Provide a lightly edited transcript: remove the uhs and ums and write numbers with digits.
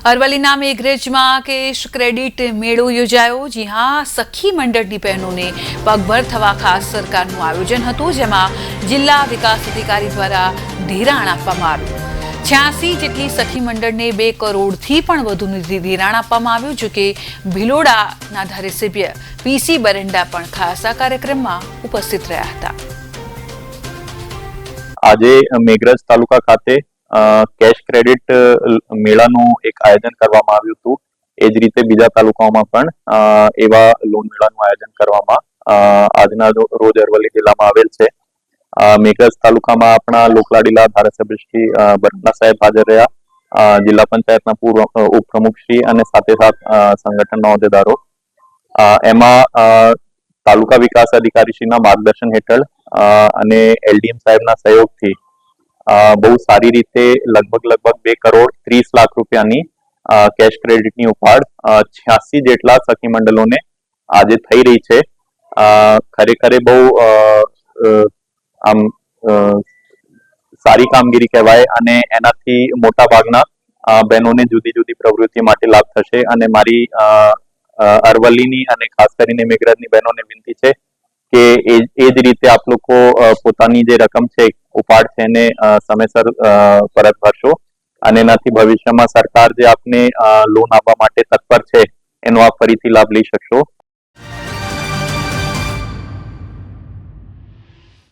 અરવલ્લીના મેઘરજમાં cache credit મેળો યોજાયો। જી હા, સખી મંડળની બહેનોને પગભર થવા ખાસ સરકારનું આયોજન હતું, જેમાં જિલ્લા વિકાસ અધિકારી દ્વારા ધિરાણ આપવામાં આવ્યું। 86 જેટલી સખી મંડળને 2 કરોડથી પણ વધુનું ધિરાણ આપવામાં આવ્યું। જો કે ભિલોડાના ધારાસભ્ય પીસી બરંડા પણ ખાસ આ કાર્યક્રમમાં ઉપસ્થિત રહ્યા હતા। આજે મેઘરજ તાલુકા ખાતે કેશ ક્રેડિટ મેળાનું એક આયોજન કરવામાં આવ્યું હતું। એ જ રીતે બીજા તાલુકાઓમાં પણ એવા લોન મેળાનું આયોજન કરવામાં આજના રોજ અરવલ્લી જિલ્લામાં આવેલ છે। મેઘરજ તાલુકામાં આપણા લોકલાડીલા ધારાસભ્ય શ્રી બરંડા સાહેબ હાજર રહ્યા, જિલ્લા પંચાયતના પૂર્વ ઉપપ્રમુખ શ્રી અને સાથે સંગઠનના હોદ્દેદારો। એમાં તાલુકા વિકાસ અધિકારી શ્રીના માર્ગદર્શન હેઠળ અને એલડીએમ સાહેબના સહયોગથી બહુ સારી રીતે લગભગ 2 કરોડ 30 લાખ રૂપિયાની કેશ ક્રેડિટની ઉપાડ 86 જેટલા સખી મંડળોને આજે થઈ રહી છે। ખરેખર બહુ આમ સારી કામગીરી કહેવાય અને એનાથી મોટા ભાગના બહેનોને જુદી જુદી પ્રવૃત્તિ માટે લાભ થશે। અને મારી અરવલ્લીની અને ખાસ કરીને મેઘરજની બહેનોને વિનંતી છે કે એ જ રીતે આપ લોકો પોતાની જે રકમ છે ઉપાડ છે એને સમયસર પરત ભરશો અને એનાથી ભવિષ્યમાં સરકાર જે આપને લોન આપવા માટે તત્પર છે એનો આપ ફરીથી લાભ લઈ શકશો।